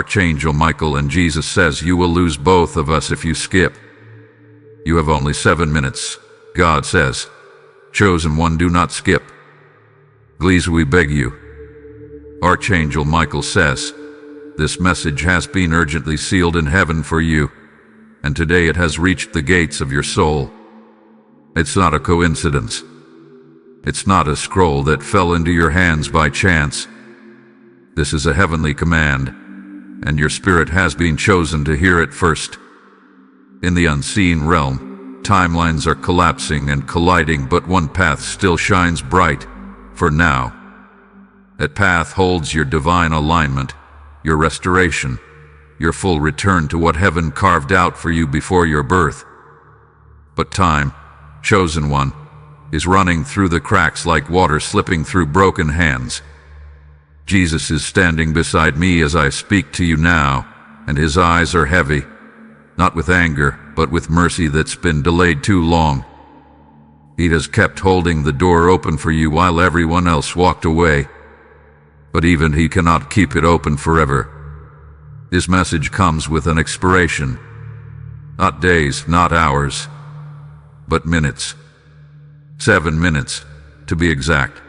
Archangel Michael and Jesus says you will lose both of us if you skip. You have only 7 minutes. God says, chosen one, do not skip. Please, we beg you. Archangel Michael says, this message has been urgently sealed in heaven for you, and today it has reached the gates of your soul. It's not a coincidence. It's not a scroll that fell into your hands by chance. This is a heavenly command, and your spirit has been chosen to hear it first. In the unseen realm, timelines are collapsing and colliding, but one path still shines bright, for now. That path holds your divine alignment, your restoration, your full return to what heaven carved out for you before your birth. But time, chosen one, is running through the cracks like water slipping through broken hands. Jesus is standing beside me as I speak to you now, and his eyes are heavy, not with anger, but with mercy that's been delayed too long. He has kept holding the door open for you while everyone else walked away, but even he cannot keep it open forever. This message comes with an expiration. Not days, not hours, but minutes. 7 minutes, to be exact.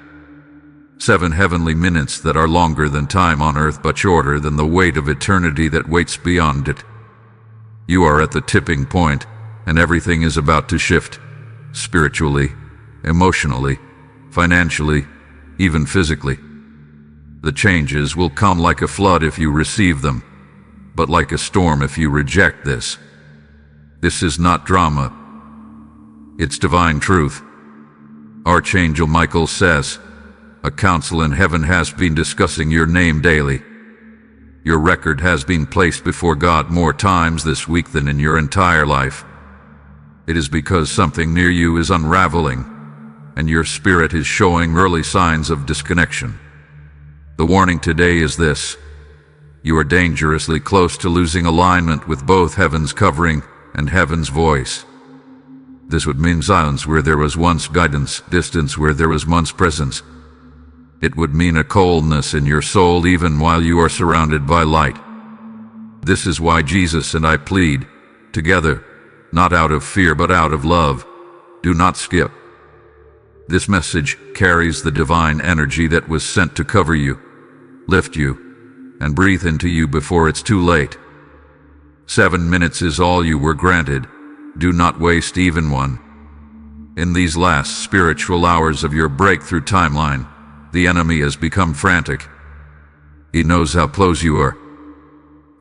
7 heavenly minutes that are longer than time on earth, but shorter than the weight of eternity that waits beyond it. You are at the tipping point, and everything is about to shift. Spiritually, emotionally, financially, even physically. The changes will come like a flood if you receive them, but like a storm if you reject this. This is not drama. It's divine truth. Archangel Michael says, a council in heaven has been discussing your name daily. Your record has been placed before God more times this week than in your entire life. It is because something near you is unraveling, and your spirit is showing early signs of disconnection. The warning today is this: you are dangerously close to losing alignment with both heaven's covering and heaven's voice. This would mean silence where there was once guidance, distance where there was once presence. It would mean a coldness in your soul even while you are surrounded by light. This is why Jesus and I plead, together, not out of fear but out of love, do not skip. This message carries the divine energy that was sent to cover you, lift you, and breathe into you before it's too late. 7 minutes is all you were granted. Do not waste even one. In these last spiritual hours of your breakthrough timeline, the enemy has become frantic. He knows how close you are.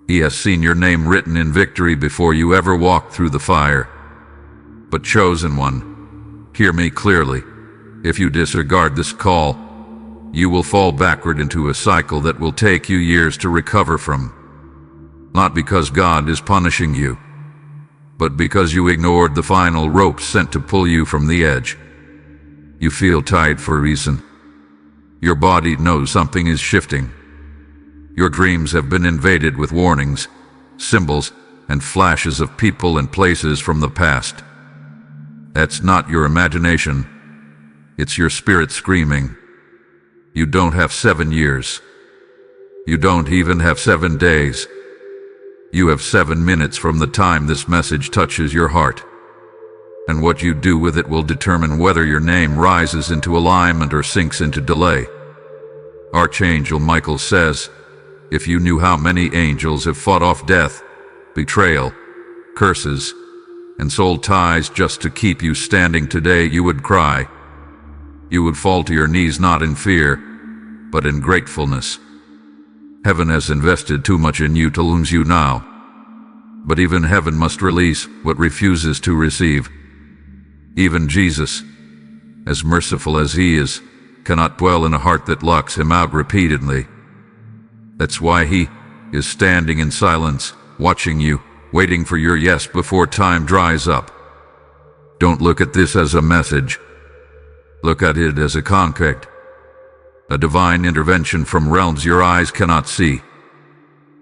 He has seen your name written in victory before you ever walked through the fire. But chosen one, hear me clearly. If you disregard this call, you will fall backward into a cycle that will take you years to recover from. Not because God is punishing you, but because you ignored the final rope sent to pull you from the edge. You feel tired for a reason. Your body knows something is shifting. Your dreams have been invaded with warnings, symbols, and flashes of people and places from the past. That's not your imagination. It's your spirit screaming. You don't have 7 years. You don't even have 7 days. You have 7 minutes from the time this message touches your heart. And what you do with it will determine whether your name rises into alignment or sinks into delay. Archangel Michael says, if you knew how many angels have fought off death, betrayal, curses, and soul ties just to keep you standing today, you would cry. You would fall to your knees not in fear, but in gratefulness. Heaven has invested too much in you to lose you now. But even heaven must release what refuses to receive. Even Jesus, as merciful as he is, cannot dwell in a heart that locks him out repeatedly. That's why he is standing in silence, watching you, waiting for your yes before time dries up. Don't look at this as a message. Look at it as a contract, a divine intervention from realms your eyes cannot see.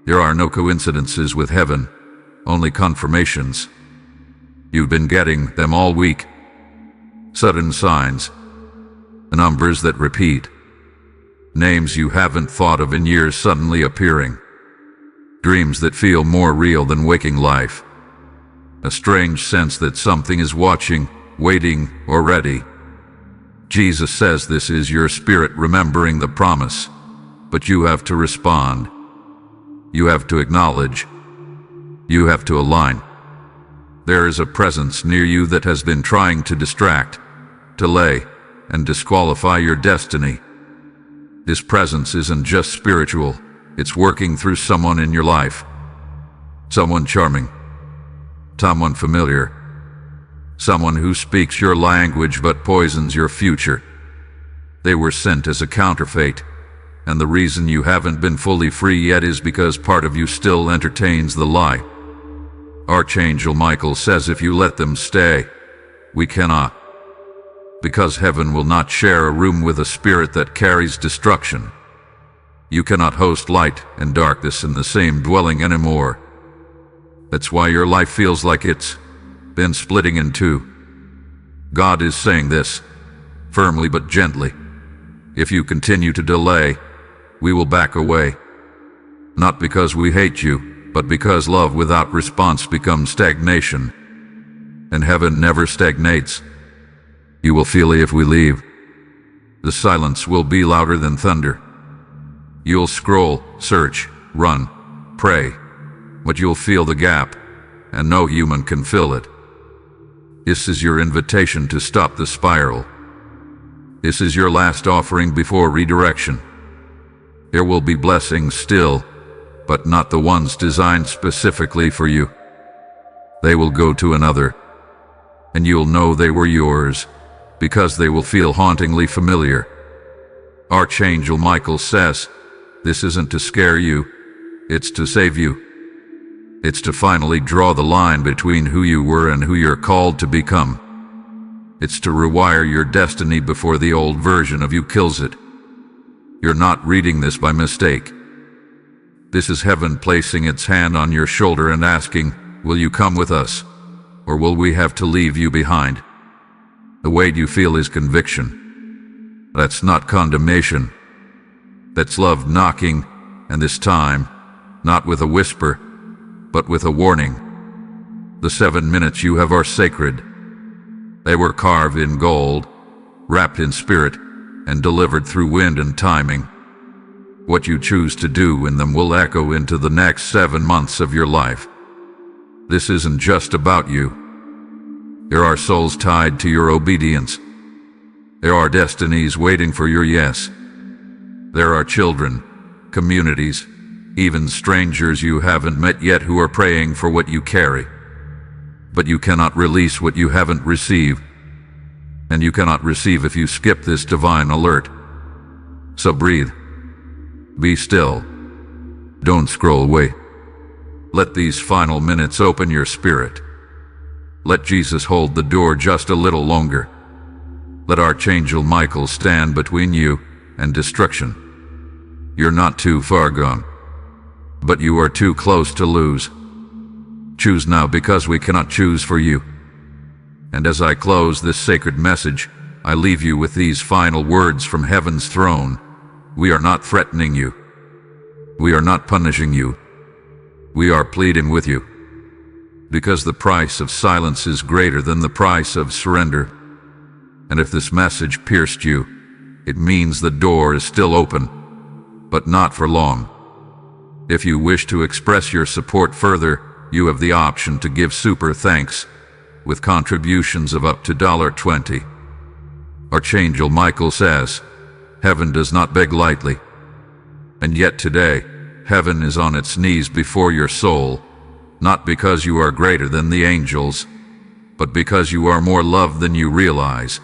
There are no coincidences with heaven, only confirmations. You've been getting them all week. Sudden signs, numbers that repeat, names you haven't thought of in years suddenly appearing, dreams that feel more real than waking life. A strange sense that something is watching, waiting, or ready. Jesus says this is your spirit remembering the promise, but you have to respond. You have to acknowledge. You have to align. There is a presence near you that has been trying to distract, delay, and disqualify your destiny. This presence isn't just spiritual, it's working through someone in your life. Someone charming. Someone familiar. Someone who speaks your language but poisons your future. They were sent as a counterfeit, and the reason you haven't been fully free yet is because part of you still entertains the lie. Archangel Michael says if you let them stay, we cannot. Because heaven will not share a room with a spirit that carries destruction. You cannot host light and darkness in the same dwelling anymore. That's why your life feels like it's been splitting in two. God is saying this, firmly but gently. If you continue to delay, we will back away. Not because we hate you, but because love without response becomes stagnation. And heaven never stagnates. You will feel it if we leave. The silence will be louder than thunder. You'll scroll, search, run, pray, but you'll feel the gap, and no human can fill it. This is your invitation to stop the spiral. This is your last offering before redirection. There will be blessings still, but not the ones designed specifically for you. They will go to another, and you'll know they were yours, because they will feel hauntingly familiar. Archangel Michael says, this isn't to scare you, it's to save you. It's to finally draw the line between who you were and who you're called to become. It's to rewire your destiny before the old version of you kills it. You're not reading this by mistake. This is heaven placing its hand on your shoulder and asking, will you come with us, or will we have to leave you behind? The weight you feel is conviction. That's not condemnation. That's love knocking, and this time, not with a whisper, but with a warning. The 7 minutes you have are sacred. They were carved in gold, wrapped in spirit, and delivered through wind and timing. What you choose to do in them will echo into the next 7 months of your life. This isn't just about you. There are souls tied to your obedience. There are destinies waiting for your yes. There are children, communities, even strangers you haven't met yet who are praying for what you carry. But you cannot release what you haven't received. And you cannot receive if you skip this divine alert. So breathe. Be still. Don't scroll away. Let these final minutes open your spirit. Let Jesus hold the door just a little longer. Let Archangel Michael stand between you and destruction. You're not too far gone, but you are too close to lose. Choose now because we cannot choose for you. And as I close this sacred message, I leave you with these final words from heaven's throne. We are not threatening you. We are not punishing you. We are pleading with you. Because the price of silence is greater than the price of surrender. And if this message pierced you, it means the door is still open, but not for long. If you wish to express your support further, you have the option to give super thanks with contributions of up to $20. Archangel Michael says, heaven does not beg lightly. And yet today, heaven is on its knees before your soul, not because you are greater than the angels, but because you are more loved than you realize.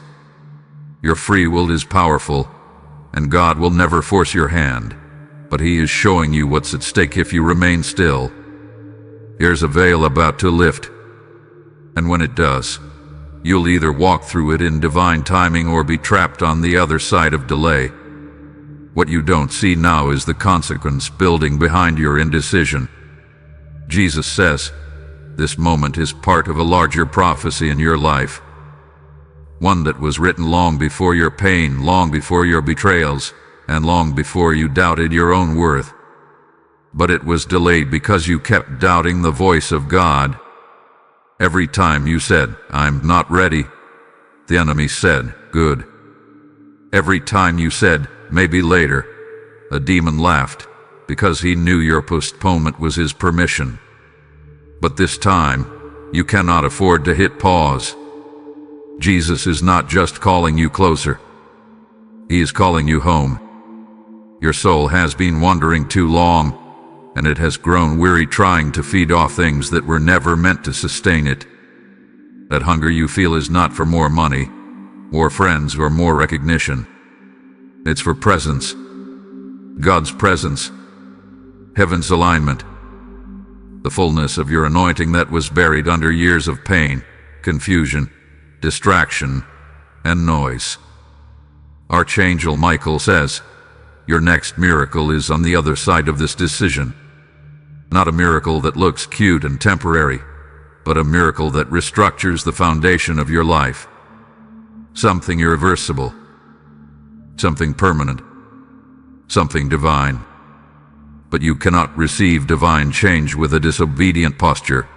Your free will is powerful, and God will never force your hand, but He is showing you what's at stake if you remain still. Here's a veil about to lift, and when it does, you'll either walk through it in divine timing or be trapped on the other side of delay. What you don't see now is the consequence building behind your indecision. Jesus says, this moment is part of a larger prophecy in your life. One that was written long before your pain, long before your betrayals, and long before you doubted your own worth. But it was delayed because you kept doubting the voice of God. Every time you said, "I'm not ready," the enemy said, "Good." Every time you said, "Maybe later," a demon laughed, because he knew your postponement was his permission. But this time, you cannot afford to hit pause. Jesus is not just calling you closer. He is calling you home. Your soul has been wandering too long, and it has grown weary trying to feed off things that were never meant to sustain it. That hunger you feel is not for more money, more friends, or more recognition. It's for presence. God's presence. Heaven's alignment. The fullness of your anointing that was buried under years of pain, confusion, distraction, and noise. Archangel Michael says, your next miracle is on the other side of this decision. Not a miracle that looks cute and temporary, but a miracle that restructures the foundation of your life. Something irreversible. Something permanent. Something divine. But you cannot receive divine change with a disobedient posture.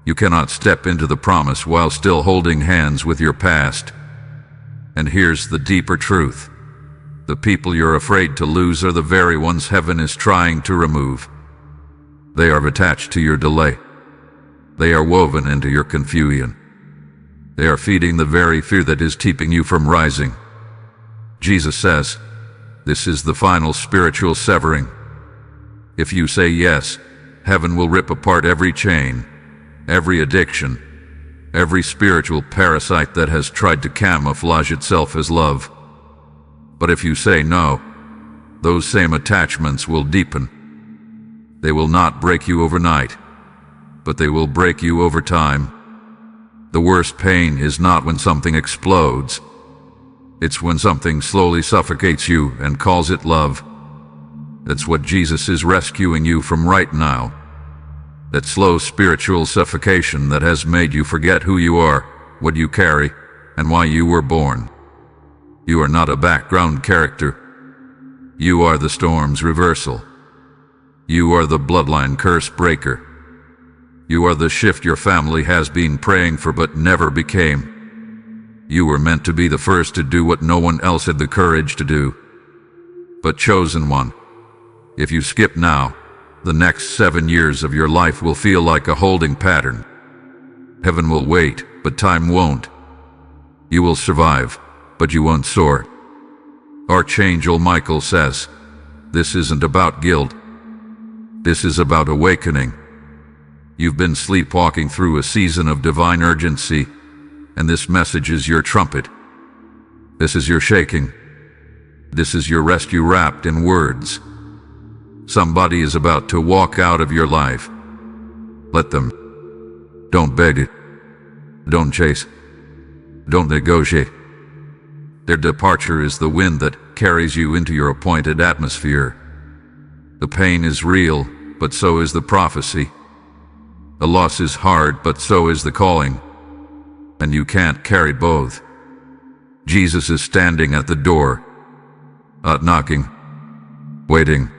You cannot step into the promise while still holding hands with your past. And here's the deeper truth. The people you're afraid to lose are the very ones heaven is trying to remove. They are attached to your delay. They are woven into your confusion. They are feeding the very fear that is keeping you from rising. Jesus says, this is the final spiritual severing. If you say yes, heaven will rip apart every chain, every addiction, every spiritual parasite that has tried to camouflage itself as love. But if you say no, those same attachments will deepen. They will not break you overnight, but they will break you over time. The worst pain is not when something explodes. It's when something slowly suffocates you and calls it love. That's what Jesus is rescuing you from right now. That slow spiritual suffocation that has made you forget who you are, what you carry, and why you were born. You are not a background character. You are the storm's reversal. You are the bloodline curse breaker. You are the shift your family has been praying for but never became. You were meant to be the first to do what no one else had the courage to do. But chosen one. If you skip now, the next 7 years of your life will feel like a holding pattern. Heaven will wait, but time won't. You will survive, but you won't soar. Archangel Michael says, this isn't about guilt. This is about awakening. You've been sleepwalking through a season of divine urgency, and this message is your trumpet. This is your shaking. This is your rescue wrapped in words. Somebody is about to walk out of your life. Let them. Don't beg it. Don't chase. Don't negotiate. Their departure is the wind that carries you into your appointed atmosphere. The pain is real, but so is the prophecy. The loss is hard, but so is the calling. And you can't carry both. Jesus is standing at the door, not knocking, waiting.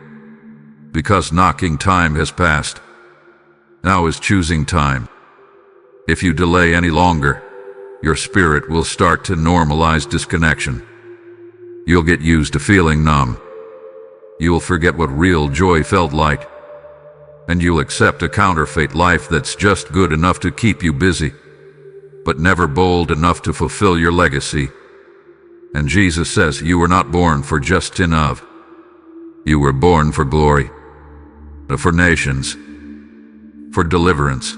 Because knocking time has passed. Now is choosing time. If you delay any longer, your spirit will start to normalize disconnection. You'll get used to feeling numb. You'll forget what real joy felt like. And you'll accept a counterfeit life that's just good enough to keep you busy, but never bold enough to fulfill your legacy. And Jesus says you were not born for just enough. You were born for glory. For nations, for deliverance,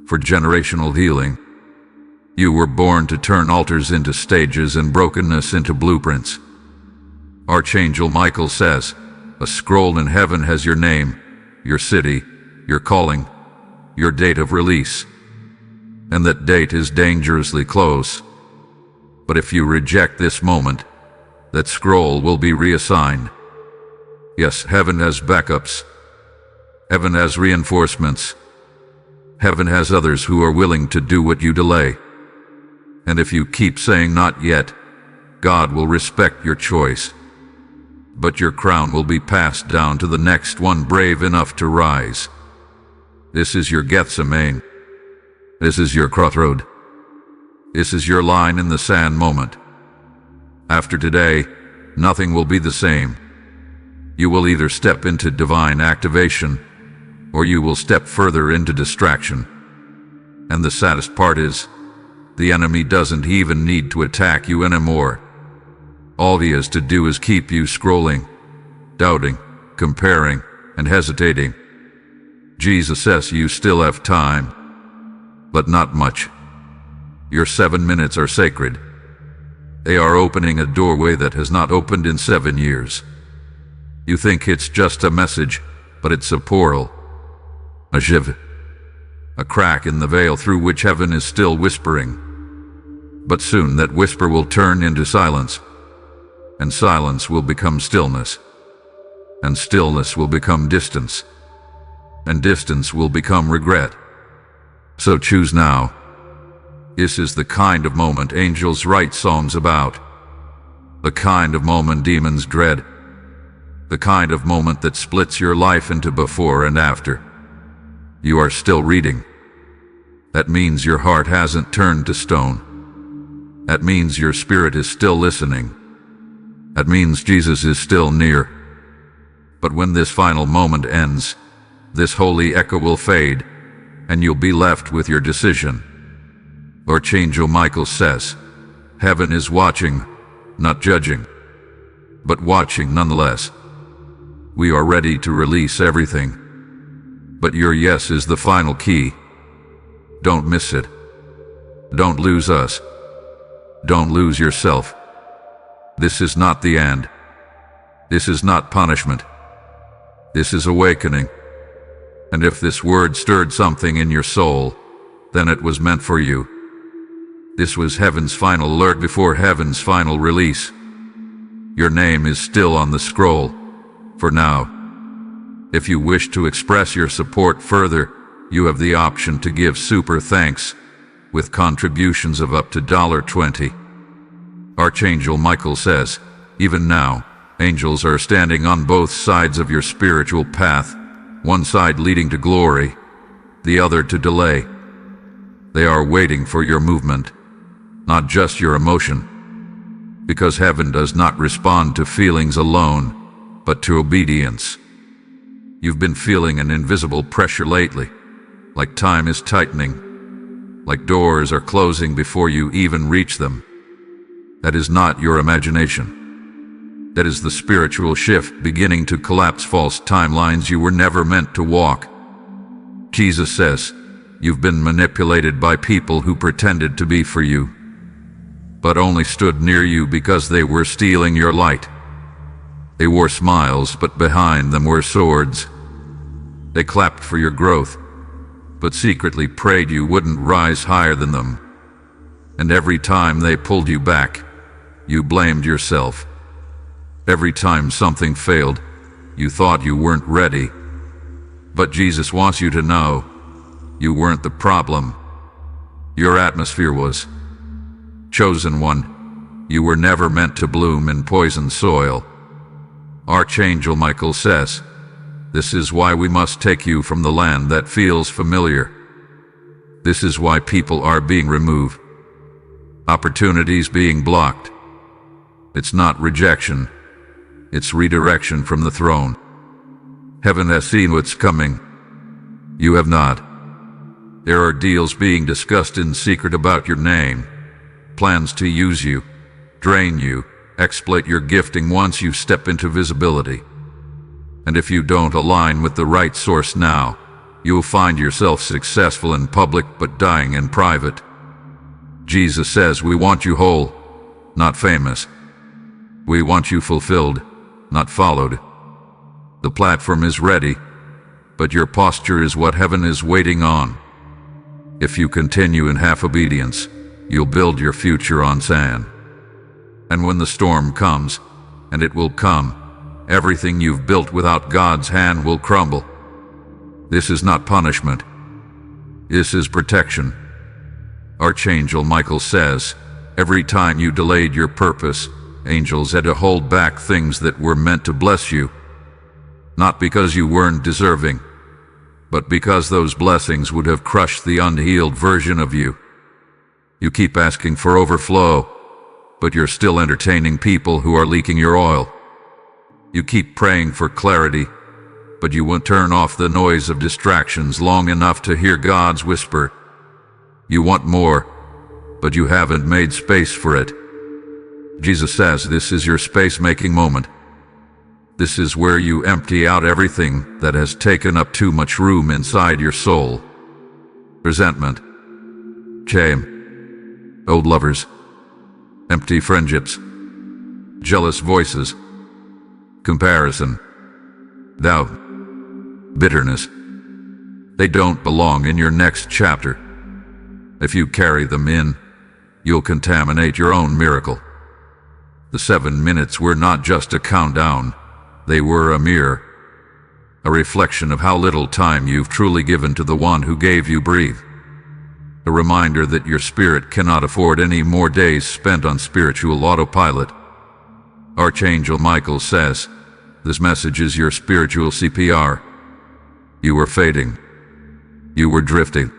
for generational healing. You were born to turn altars into stages and brokenness into blueprints. Archangel Michael says, a scroll in heaven has your name, your city, your calling, your date of release. And that date is dangerously close. But if you reject this moment, that scroll will be reassigned. Yes, heaven has backups. Heaven has reinforcements. Heaven has others who are willing to do what you delay. And if you keep saying not yet, God will respect your choice. but your crown will be passed down to the next one brave enough to rise. This is your Gethsemane. This is your crossroad. This is your line in the sand moment. After today, nothing will be the same. You will either step into divine activation, or you will step further into distraction. And the saddest part is, the enemy doesn't even need to attack you anymore. All he has to do is keep you scrolling, doubting, comparing, and hesitating. Jesus says you still have time, but not much. Your 7 minutes are sacred. They are opening a doorway that has not opened in 7 years. You think it's just a message, but it's a portal, a shiv, a crack in the veil through which heaven is still whispering. But soon that whisper will turn into silence, and silence will become stillness, and stillness will become distance, and distance will become regret. So choose now. This is the kind of moment angels write songs about, the kind of moment demons dread, the kind of moment that splits your life into before and after. You are still reading. That means your heart hasn't turned to stone. That means your spirit is still listening. That means Jesus is still near. But when this final moment ends, this holy echo will fade, and you'll be left with your decision. Archangel Michael says, heaven is watching, not judging, but watching nonetheless. We are ready to release everything, but your yes is the final key. Don't miss it. Don't lose us. Don't lose yourself. This is not the end. This is not punishment. This is awakening. And if this word stirred something in your soul, then it was meant for you. This was heaven's final alert before heaven's final release. Your name is still on the scroll, for now. If you wish to express your support further, you have the option to give super thanks, with contributions of up to $20. Archangel Michael says, even now, angels are standing on both sides of your spiritual path, one side leading to glory, the other to delay. They are waiting for your movement, not just your emotion, because heaven does not respond to feelings alone, but to obedience. You've been feeling an invisible pressure lately, like time is tightening, like doors are closing before you even reach them. That is not your imagination. That is the spiritual shift beginning to collapse false timelines you were never meant to walk. Jesus says, you've been manipulated by people who pretended to be for you, but only stood near you because they were stealing your light. They wore smiles, but behind them were swords. They clapped for your growth, but secretly prayed you wouldn't rise higher than them. And every time they pulled you back, you blamed yourself. Every time something failed, you thought you weren't ready. But Jesus wants you to know, you weren't the problem. Your atmosphere was. Chosen one, you were never meant to bloom in poisoned soil. Archangel Michael says, this is why we must take you from the land that feels familiar. This is why people are being removed. Opportunities being blocked. It's not rejection. It's redirection from the throne. Heaven has seen what's coming. You have not. There are deals being discussed in secret about your name. Plans to use you, drain you, exploit your gifting once you step into visibility. And if you don't align with the right source now, you'll find yourself successful in public but dying in private. Jesus says we want you whole, not famous. We want you fulfilled, not followed. The platform is ready, but your posture is what heaven is waiting on. If you continue in half obedience, you'll build your future on sand. And when the storm comes, and it will come, everything you've built without God's hand will crumble. This is not punishment. This is protection. Archangel Michael says, every time you delayed your purpose, angels had to hold back things that were meant to bless you, not because you weren't deserving, but because those blessings would have crushed the unhealed version of you. You keep asking for overflow, but you're still entertaining people who are leaking your oil. You keep praying for clarity, but you won't turn off the noise of distractions long enough to hear God's whisper. You want more, but you haven't made space for it. Jesus says this is your space-making moment. This is where you empty out everything that has taken up too much room inside your soul. Resentment, shame, old lovers, empty friendships, jealous voices, comparison, doubt, bitterness. They don't belong in your next chapter. If you carry them in, you'll contaminate your own miracle. The 7 minutes were not just a countdown. They were a mirror, a reflection of how little time you've truly given to the one who gave you breathe. A reminder that your spirit cannot afford any more days spent on spiritual autopilot. Archangel Michael says, this message is your spiritual CPR. You were fading. You were drifting.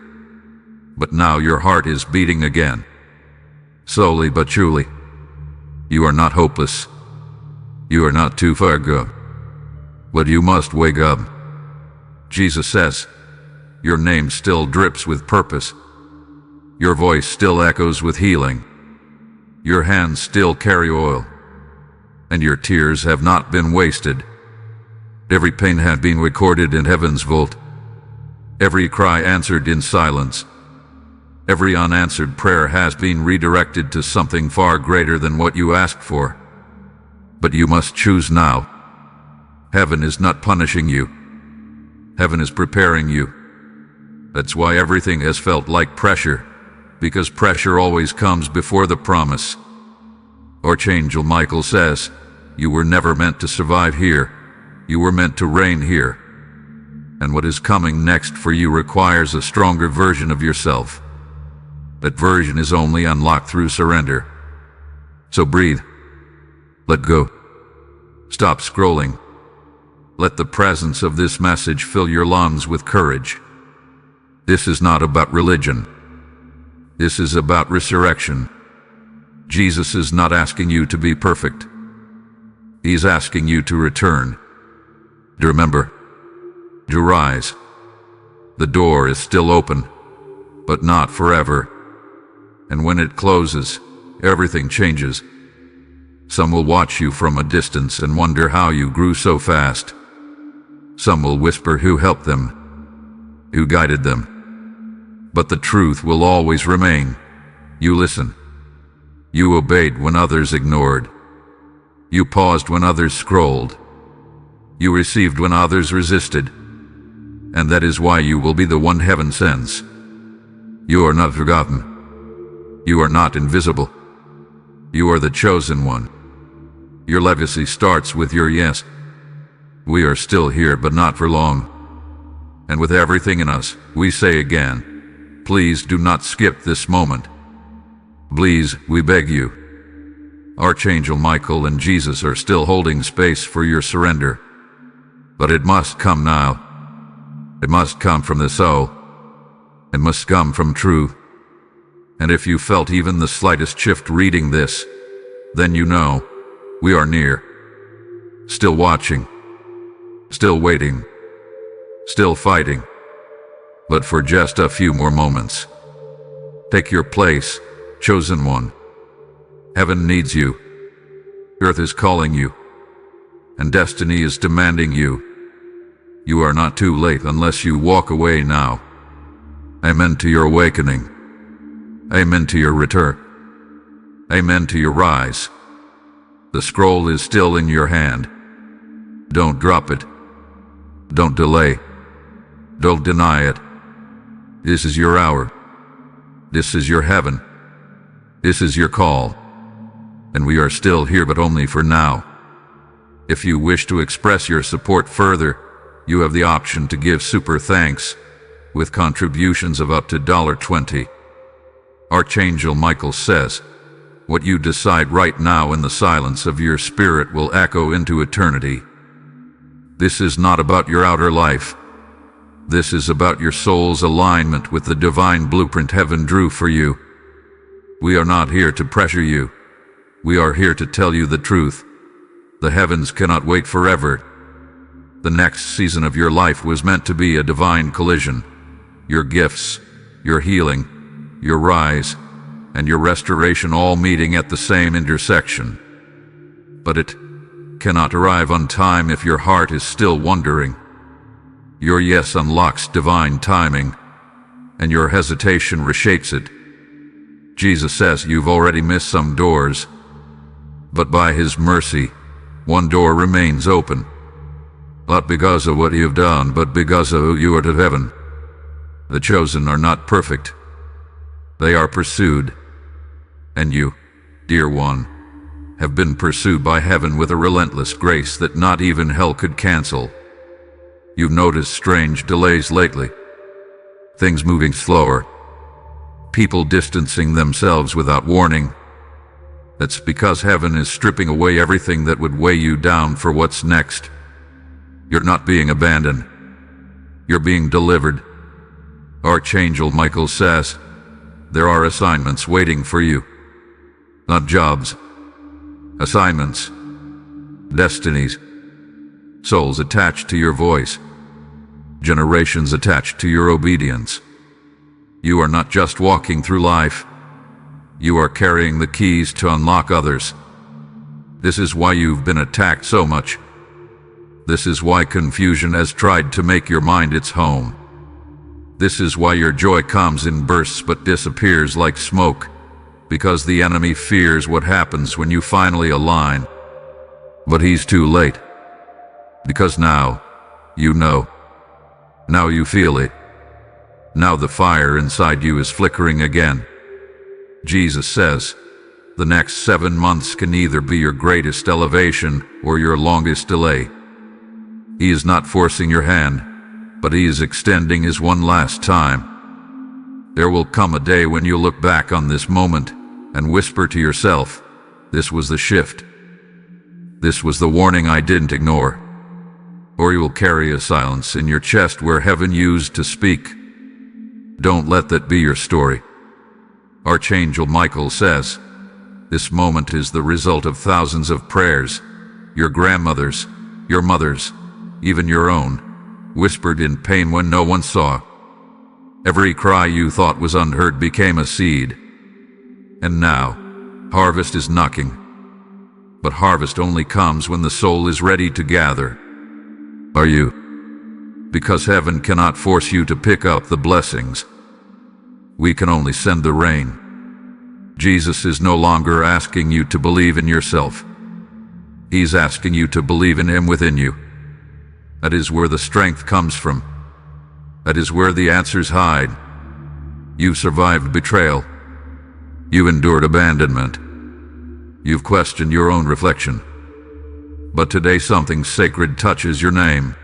But now your heart is beating again. Slowly but surely. You are not hopeless. You are not too far gone. But you must wake up. Jesus says, your name still drips with purpose. Your voice still echoes with healing. Your hands still carry oil. And your tears have not been wasted. Every pain had been recorded in heaven's vault. Every cry answered in silence. Every unanswered prayer has been redirected to something far greater than what you asked for. But you must choose now. Heaven is not punishing you. Heaven is preparing you. That's why everything has felt like pressure, because pressure always comes before the promise. Archangel Michael says, you were never meant to survive here. You were meant to reign here. And what is coming next for you requires a stronger version of yourself. That version is only unlocked through surrender. So breathe. Let go. Stop scrolling. Let the presence of this message fill your lungs with courage. This is not about religion. This is about resurrection. Jesus is not asking you to be perfect. He's asking you to return. To remember. To rise. The door is still open, but not forever. And when it closes, everything changes. Some will watch you from a distance and wonder how you grew so fast. Some will whisper who helped them, who guided them. But the truth will always remain. You listened. You obeyed when others ignored. You paused when others scrolled. You received when others resisted. And that is why you will be the one heaven sends. You are not forgotten. You are not invisible. You are the chosen one. Your legacy starts with your yes. We are still here, but not for long. And with everything in us, we say again, please do not skip this moment. Please, we beg you. Archangel Michael and Jesus are still holding space for your surrender. But it must come now. It must come from the soul. It must come from truth. And if you felt even the slightest shift reading this, then you know, we are near. Still watching. Still waiting. Still fighting. But for just a few more moments. Take your place, chosen one. Heaven needs you. Earth is calling you. And destiny is demanding you. You are not too late unless you walk away now. Amen to your awakening. Amen to your return. Amen to your rise. The scroll is still in your hand. Don't drop it. Don't delay. Don't deny it. This is your hour. This is your heaven. This is your call. And we are still here, but only for now. If you wish to express your support further, you have the option to give super thanks with contributions of up to $20. Archangel Michael says, What you decide right now in the silence of your spirit will echo into eternity. This is not about your outer life. This is about your soul's alignment with the divine blueprint heaven drew for you. We are not here to pressure you. We are here to tell you the truth. The heavens cannot wait forever. The next season of your life was meant to be a divine collision. Your gifts, your healing, your rise, and your restoration all meeting at the same intersection. But it cannot arrive on time if your heart is still wondering. Your yes unlocks divine timing, and your hesitation reshapes it. Jesus says you've already missed some doors, but by His mercy, one door remains open. Not because of what you've done, but because of who you are to heaven. The chosen are not perfect. They are pursued. And you, dear one, have been pursued by heaven with a relentless grace that not even hell could cancel. You've noticed strange delays lately. Things moving slower. People distancing themselves without warning. That's because heaven is stripping away everything that would weigh you down for what's next. You're not being abandoned. You're being delivered. Archangel Michael says, there are assignments waiting for you. Not jobs. Assignments. Destinies. Souls attached to your voice. Generations attached to your obedience. You are not just walking through life. You are carrying the keys to unlock others. This is why you've been attacked so much. This is why confusion has tried to make your mind its home. This is why your joy comes in bursts but disappears like smoke, because the enemy fears what happens when you finally align. But he's too late. Because now, you know. Now you feel it. Now the fire inside you is flickering again. Jesus says, the next 7 months can either be your greatest elevation or your longest delay. He is not forcing your hand, but He is extending His one last time. There will come a day when you look back on this moment and whisper to yourself, this was the shift. This was the warning I didn't ignore. Or you will carry a silence in your chest where heaven used to speak. Don't let that be your story. Archangel Michael says, this moment is the result of thousands of prayers, your grandmother's, your mother's, even your own, whispered in pain when no one saw. Every cry you thought was unheard became a seed. And now, harvest is knocking. But harvest only comes when the soul is ready to gather. Are you? Because heaven cannot force you to pick up the blessings. We can only send the rain. Jesus is no longer asking you to believe in yourself. He's asking you to believe in Him within you. That is where the strength comes from. That is where the answers hide. You've survived betrayal. You've endured abandonment. You've questioned your own reflection. But today something sacred touches your name.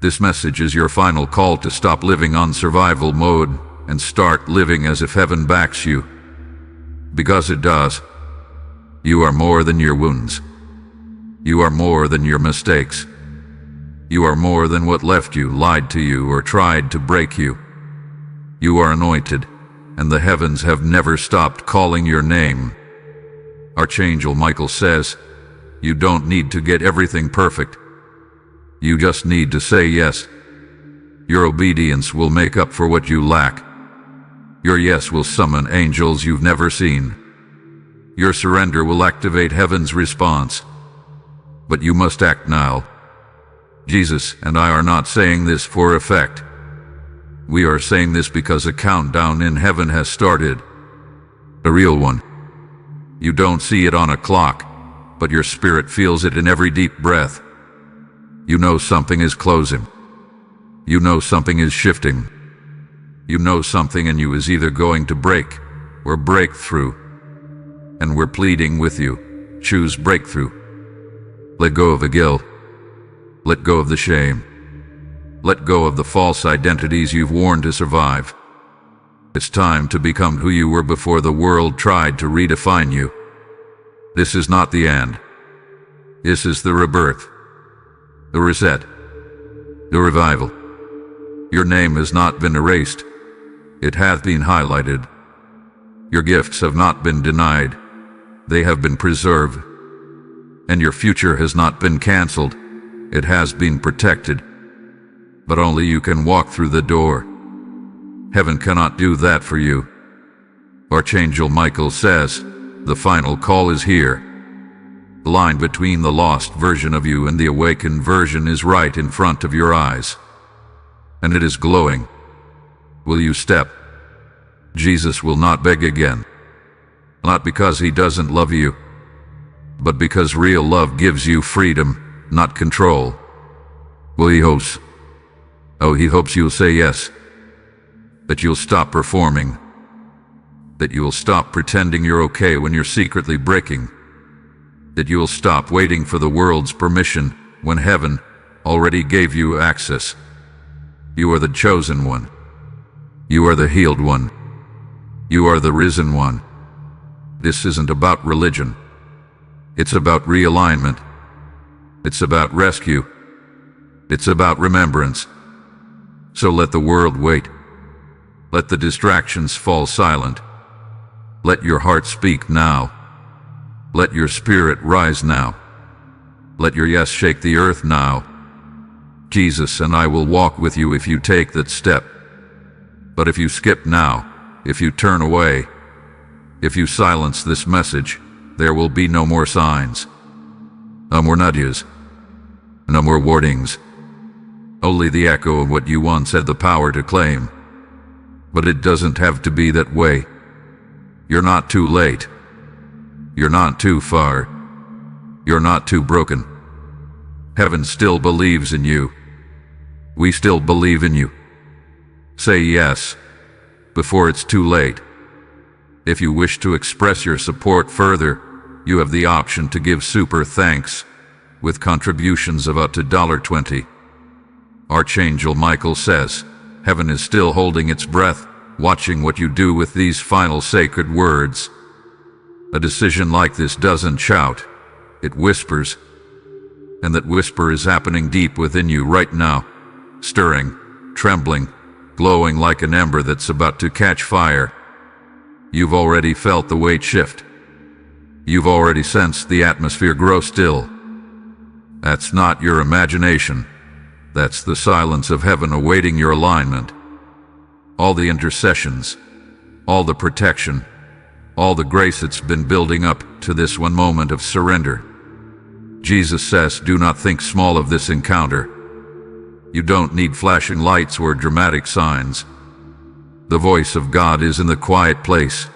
This message is your final call to stop living on survival mode and start living as if heaven backs you. Because it does. You are more than your wounds. You are more than your mistakes. You are more than what left you, lied to you, or tried to break you. You are anointed, and the heavens have never stopped calling your name. Archangel Michael says, you don't need to get everything perfect. You just need to say yes. Your obedience will make up for what you lack. Your yes will summon angels you've never seen. Your surrender will activate heaven's response. But you must act now. Jesus and I are not saying this for effect. We are saying this because a countdown in heaven has started. A real one. You don't see it on a clock, but your spirit feels it in every deep breath. You know something is closing. You know something is shifting. You know something in you is either going to break or break through. And we're pleading with you, choose breakthrough. Let go of the guilt. Let go of the shame. Let go of the false identities you've worn to survive. It's time to become who you were before the world tried to redefine you. This is not the end. This is the rebirth, the reset, the revival. Your name has not been erased. It hath been highlighted. Your gifts have not been denied. They have been preserved. And your future has not been canceled. It has been protected. But only you can walk through the door. Heaven cannot do that for you. Archangel Michael says, the final call is here. The line between the lost version of you and the awakened version is right in front of your eyes. And it is glowing. Will you step? Jesus will not beg again. Not because he doesn't love you, but because real love gives you freedom, not control. Will he hopes? Oh, he hopes you'll say yes. That you'll stop performing. That you will stop pretending you're okay when you're secretly breaking. That you will stop waiting for the world's permission when heaven already gave you access. You are the chosen one. You are the healed one. You are the risen one. This isn't about religion. It's about realignment. It's about rescue. It's about remembrance. So let the world wait. Let the distractions fall silent. Let your heart speak now. Let your spirit rise now. Let your yes shake the earth now. Jesus and I will walk with you if you take that step. But if you skip now, if you turn away, if you silence this message, there will be no more signs. No more nudges. No more warnings. Only the echo of what you once had the power to claim. But it doesn't have to be that way. You're not too late. You're not too far. You're not too broken. Heaven still believes in you. We still believe in you. Say yes, before it's too late. If you wish to express your support further, you have the option to give super thanks, with contributions of up to $20. Archangel Michael says, heaven is still holding its breath, watching what you do with these final sacred words. A decision like this doesn't shout, it whispers. And that whisper is happening deep within you right now, stirring, trembling, glowing like an ember that's about to catch fire. You've already felt the weight shift. You've already sensed the atmosphere grow still. That's not your imagination. That's the silence of heaven awaiting your alignment. All the intercessions, all the protection, all the grace that's been building up to this one moment of surrender. Jesus says, do not think small of this encounter. You don't need flashing lights or dramatic signs. The voice of God is in the quiet place,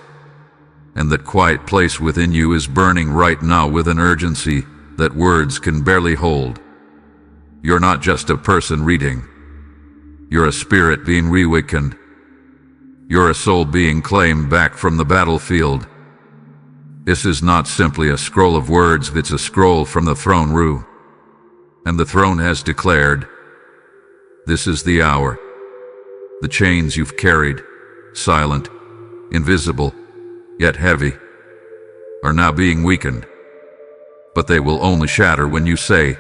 and that quiet place within you is burning right now with an urgency that words can barely hold. You're not just a person reading. You're a spirit being reawakened. You're a soul being claimed back from the battlefield. This is not simply a scroll of words, it's a scroll from the throne room. And the throne has declared, this is the hour. The chains you've carried, silent, invisible, yet heavy, are now being weakened. But they will only shatter when you say,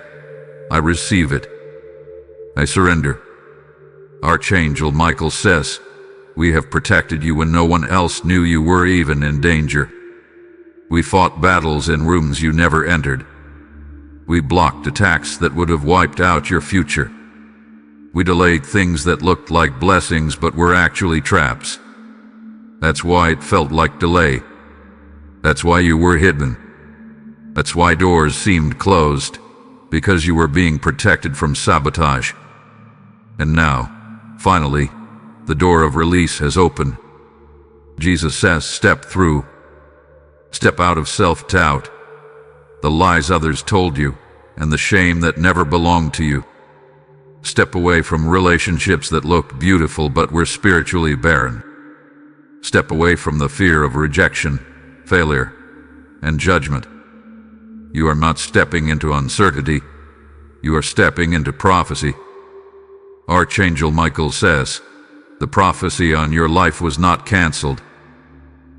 I receive it. I surrender. Archangel Michael says, we have protected you when no one else knew you were even in danger. We fought battles in rooms you never entered. We blocked attacks that would have wiped out your future. We delayed things that looked like blessings but were actually traps. That's why it felt like delay. That's why you were hidden. That's why doors seemed closed, because you were being protected from sabotage. And now, finally, the door of release has opened. Jesus says, step through. Step out of self-doubt, the lies others told you, and the shame that never belonged to you. Step away from relationships that looked beautiful but were spiritually barren. Step away from the fear of rejection, failure, and judgment. You are not stepping into uncertainty. You are stepping into prophecy. Archangel Michael says, The prophecy on your life was not canceled.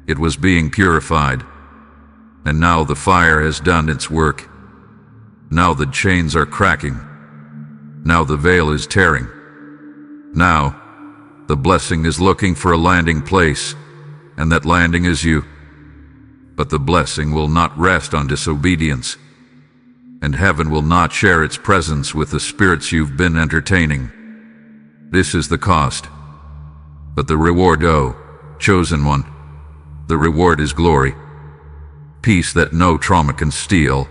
It was being purified. And now the fire has done its work. Now the chains are cracking. Now the veil is tearing. Now, the blessing is looking for a landing place, and that landing is you. But the blessing will not rest on disobedience, and heaven will not share its presence with the spirits you've been entertaining. This is the cost. But the reward, oh, chosen one, the reward is glory. Peace that no trauma can steal.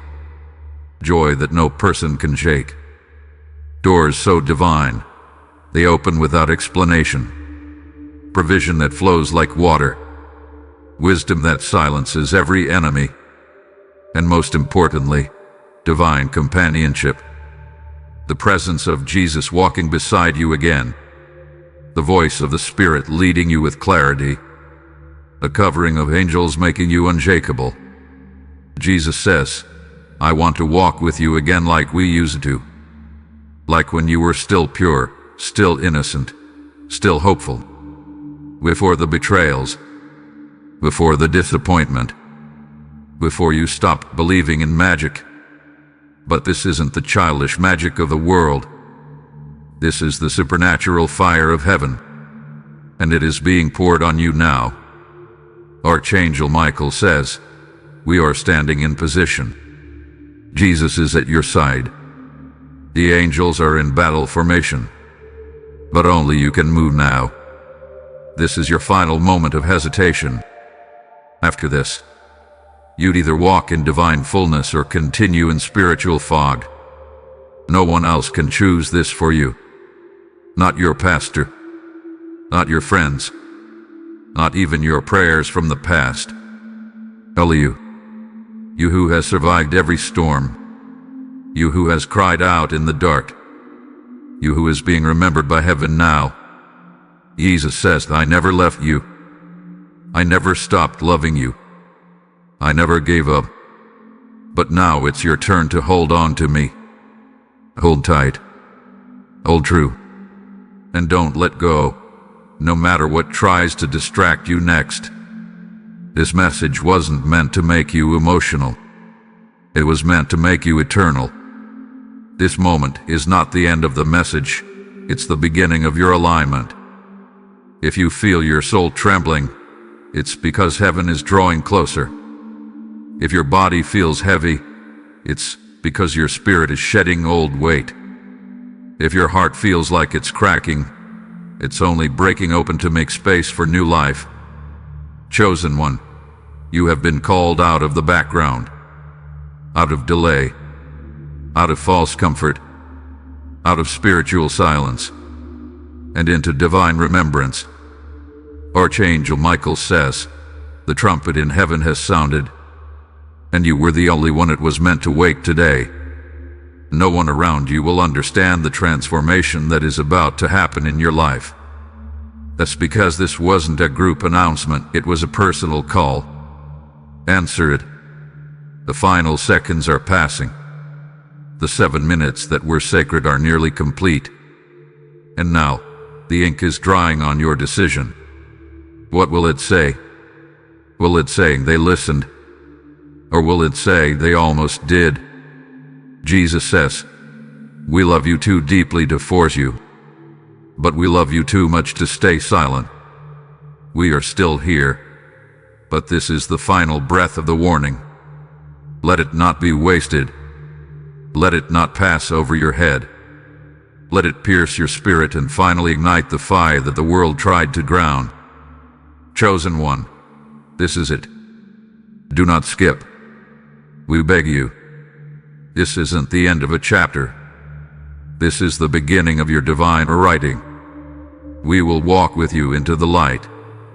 Joy that no person can shake. Doors so divine, they open without explanation. Provision that flows like water. Wisdom that silences every enemy. And most importantly, divine companionship. The presence of Jesus walking beside you again. The voice of the Spirit leading you with clarity. A covering of angels making you unshakable. Jesus says, I want to walk with you again like we used to. Like when you were still pure, still innocent, still hopeful. Before the betrayals, before the disappointment, before you stopped believing in magic. But this isn't the childish magic of the world. This is the supernatural fire of heaven, and it is being poured on you now. Archangel Michael says, we are standing in position. Jesus is at your side. The angels are in battle formation. But only you can move now. This is your final moment of hesitation. After this, you'd either walk in divine fullness or continue in spiritual fog. No one else can choose this for you. Not your pastor. Not your friends. Not even your prayers from the past. Only you. You who has survived every storm. You who has cried out in the dark. You who is being remembered by heaven now. Jesus says, I never left you. I never stopped loving you. I never gave up. But now it's your turn to hold on to me. Hold tight. Hold true. And don't let go, no matter what tries to distract you next. This message wasn't meant to make you emotional. It was meant to make you eternal. This moment is not the end of the message. It's the beginning of your alignment. If you feel your soul trembling, it's because heaven is drawing closer. If your body feels heavy, it's because your spirit is shedding old weight. If your heart feels like it's cracking, it's only breaking open to make space for new life. Chosen one, you have been called out of the background, out of delay, out of false comfort, out of spiritual silence, and into divine remembrance. Archangel Michael says, the trumpet in heaven has sounded, and you were the only one it was meant to wake today. No one around you will understand the transformation that is about to happen in your life. That's because this wasn't a group announcement, it was a personal call. Answer it. The final seconds are passing. The 7 minutes that were sacred are nearly complete. And now, the ink is drying on your decision. What will it say? Will it say they listened? Or will it say they almost did? Jesus says, we love you too deeply to force you, but we love you too much to stay silent. We are still here, but this is the final breath of the warning. Let it not be wasted. Let it not pass over your head. Let it pierce your spirit and finally ignite the fire that the world tried to drown. Chosen one, this is it. Do not skip. We beg you. This isn't the end of a chapter. This is the beginning of your divine writing. We will walk with you into the light,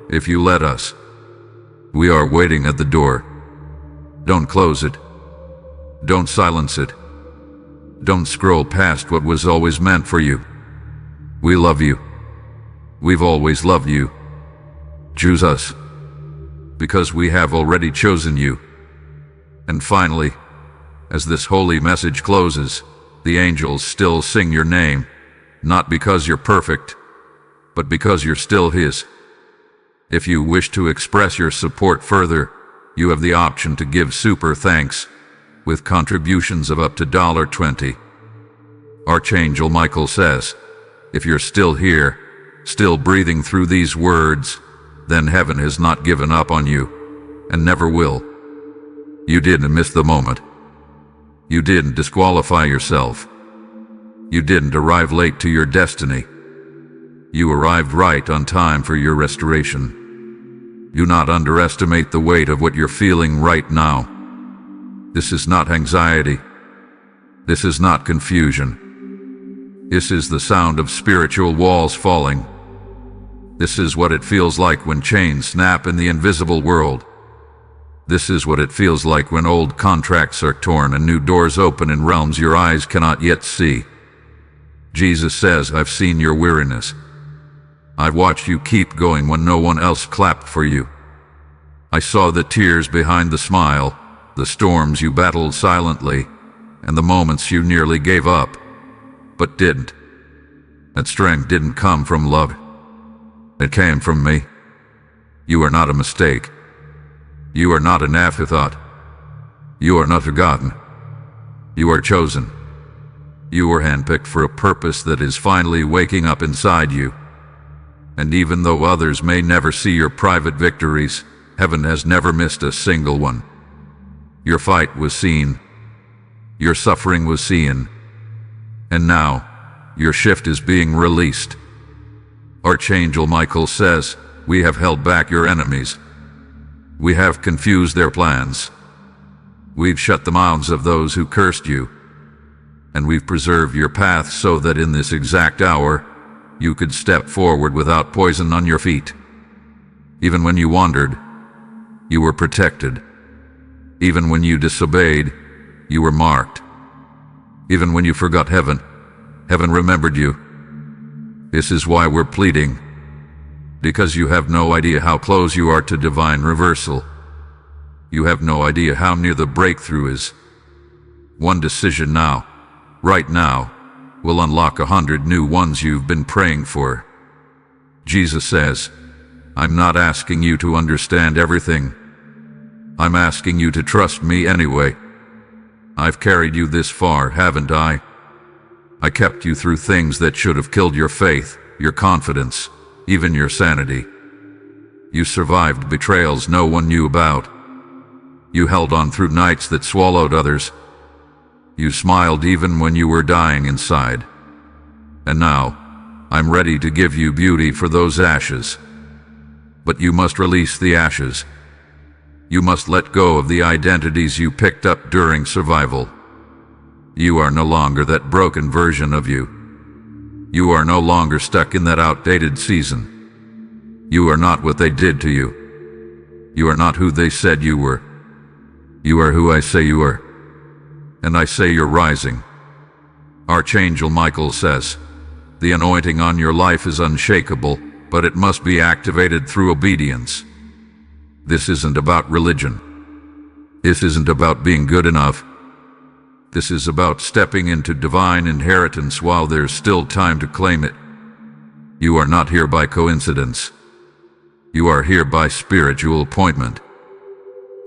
if you let us. We are waiting at the door. Don't close it. Don't silence it. Don't scroll past what was always meant for you. We love you. We've always loved you. Choose us, because we have already chosen you. And finally, as this holy message closes, the angels still sing your name, not because you're perfect, but because you're still His. If you wish to express your support further, you have the option to give super thanks with contributions of up to $20. Archangel Michael says, if you're still here, still breathing through these words, then heaven has not given up on you, and never will. You didn't miss the moment. You didn't disqualify yourself. You didn't arrive late to your destiny. You arrived right on time for your restoration. Do not underestimate the weight of what you're feeling right now. This is not anxiety. This is not confusion. This is the sound of spiritual walls falling. This is what it feels like when chains snap in the invisible world. This is what it feels like when old contracts are torn and new doors open in realms your eyes cannot yet see. Jesus says, I've seen your weariness. I've watched you keep going when no one else clapped for you. I saw the tears behind the smile, the storms you battled silently, and the moments you nearly gave up, but didn't. That strength didn't come from love. It came from me. You are not a mistake. You are not an afterthought. You are not forgotten. You are chosen. You were handpicked for a purpose that is finally waking up inside you. And even though others may never see your private victories, heaven has never missed a single one. Your fight was seen. Your suffering was seen. And now, your shift is being released. Archangel Michael says, we have held back your enemies. We have confused their plans. We've shut the mouths of those who cursed you. And we've preserved your path so that in this exact hour, you could step forward without poison on your feet. Even when you wandered, you were protected. Even when you disobeyed, you were marked. Even when you forgot heaven, heaven remembered you. This is why we're pleading. Because you have no idea how close you are to divine reversal. You have no idea how near the breakthrough is. One decision now, right now, will unlock 100 new ones you've been praying for. Jesus says, I'm not asking you to understand everything. I'm asking you to trust me anyway. I've carried you this far, haven't I? I kept you through things that should have killed your faith, your confidence, even your sanity. You survived betrayals no one knew about. You held on through nights that swallowed others. You smiled even when you were dying inside. And now, I'm ready to give you beauty for those ashes. But you must release the ashes. You must let go of the identities you picked up during survival. You are no longer that broken version of you. You are no longer stuck in that outdated season. You are not what they did to you. You are not who they said you were. You are who I say you are. And I say you're rising. Archangel Michael says, the anointing on your life is unshakable, but it must be activated through obedience. This isn't about religion. This isn't about being good enough. This is about stepping into divine inheritance while there's still time to claim it. You are not here by coincidence. You are here by spiritual appointment.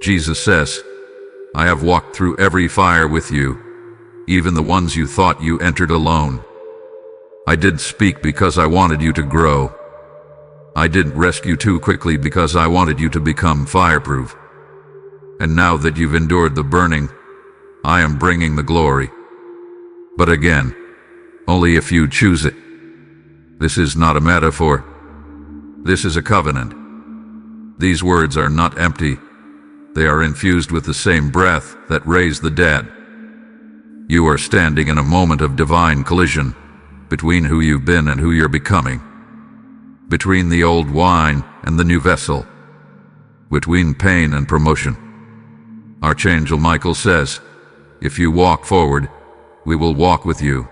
Jesus says, I have walked through every fire with you, even the ones you thought you entered alone. I didn't speak because I wanted you to grow. I didn't rescue too quickly because I wanted you to become fireproof. And now that you've endured the burning, I am bringing the glory. But again, only if you choose it. This is not a metaphor. This is a covenant. These words are not empty. They are infused with the same breath that raised the dead. You are standing in a moment of divine collision between who you've been and who you're becoming. Between the old wine and the new vessel. Between pain and promotion. Archangel Michael says, if you walk forward, we will walk with you.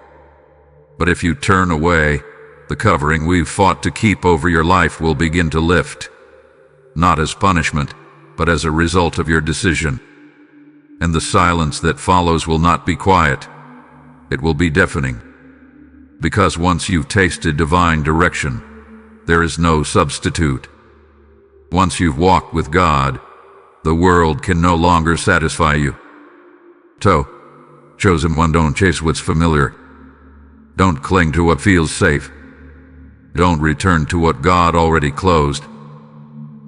But if you turn away, the covering we've fought to keep over your life will begin to lift. Not as punishment, but as a result of your decision. And the silence that follows will not be quiet. It will be deafening. Because once you've tasted divine direction, There is no substitute. Once you've walked with God, the world can no longer satisfy you. Chosen one, don't chase what's familiar. Don't cling to what feels safe. Don't return to what God already closed.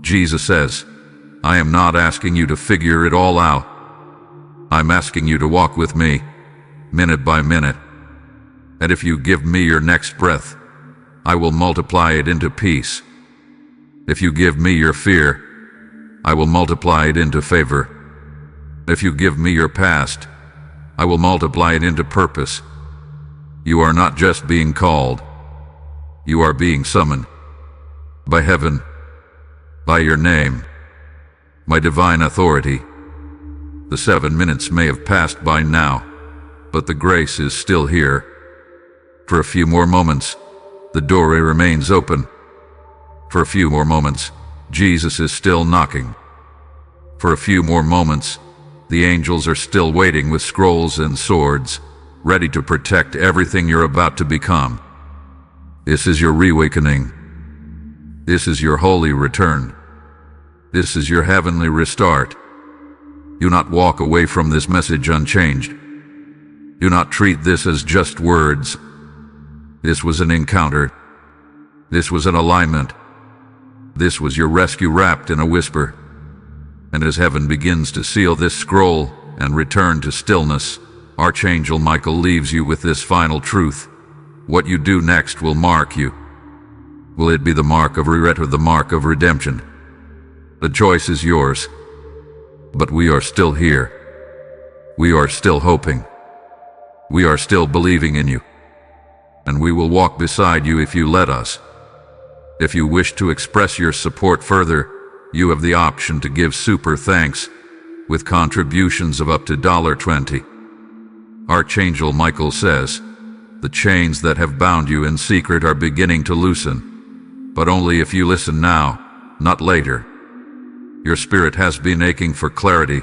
Jesus says, I am not asking you to figure it all out. I'm asking you to walk with me, minute by minute. And if you give me your next breath, I will multiply it into peace. If you give me your fear, I will multiply it into favor. If you give me your past, I will multiply it into purpose. You are not just being called. You are being summoned. By heaven, by your name, my divine authority. The 7 minutes may have passed by now, but the grace is still here. For a few more moments, the doorway remains open. For a few more moments, Jesus is still knocking. For a few more moments, the angels are still waiting with scrolls and swords, ready to protect everything you're about to become. This is your reawakening. This is your holy return. This is your heavenly restart. Do not walk away from this message unchanged. Do not treat this as just words. This was an encounter. This was an alignment. This was your rescue wrapped in a whisper. And as heaven begins to seal this scroll and return to stillness, Archangel Michael leaves you with this final truth. What you do next will mark you. Will it be the mark of regret or the mark of redemption? The choice is yours. But we are still here. We are still hoping. We are still believing in you. And we will walk beside you if you let us. If you wish to express your support further, you have the option to give super thanks with contributions of up to $20. Archangel Michael says, the chains that have bound you in secret are beginning to loosen, but only if you listen now, not later. Your spirit has been aching for clarity,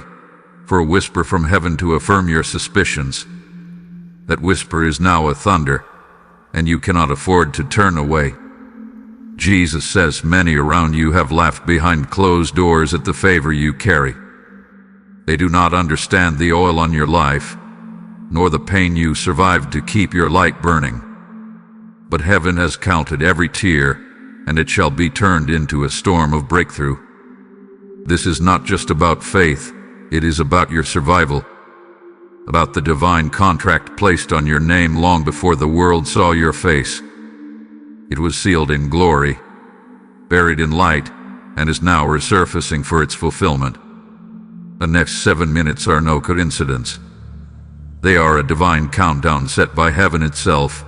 for a whisper from heaven to affirm your suspicions. That whisper is now a thunder, and you cannot afford to turn away. Jesus says many around you have laughed behind closed doors at the favor you carry. They do not understand the oil on your life, nor the pain you survived to keep your light burning. But heaven has counted every tear, and it shall be turned into a storm of breakthrough. This is not just about faith, it is about your survival, about the divine contract placed on your name long before the world saw your face. It was sealed in glory, buried in light, and is now resurfacing for its fulfillment. The next 7 minutes are no coincidence. They are a divine countdown set by heaven itself,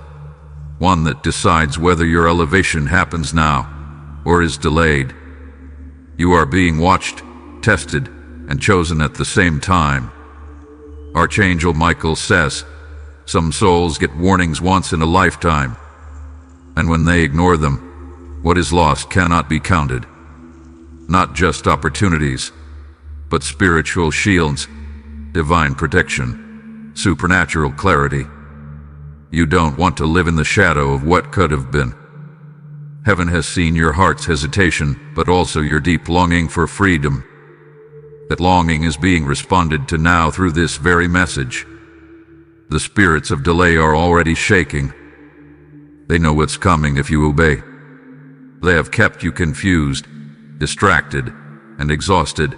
one that decides whether your elevation happens now or is delayed. You are being watched, tested, and chosen at the same time. Archangel Michael says, some souls get warnings once in a lifetime, and when they ignore them, what is lost cannot be counted. Not just opportunities, but spiritual shields, divine protection, supernatural clarity. You don't want to live in the shadow of what could have been. Heaven has seen your heart's hesitation, but also your deep longing for freedom. That longing is being responded to now through this very message. The spirits of delay are already shaking. They know what's coming if you obey. They have kept you confused, distracted, and exhausted,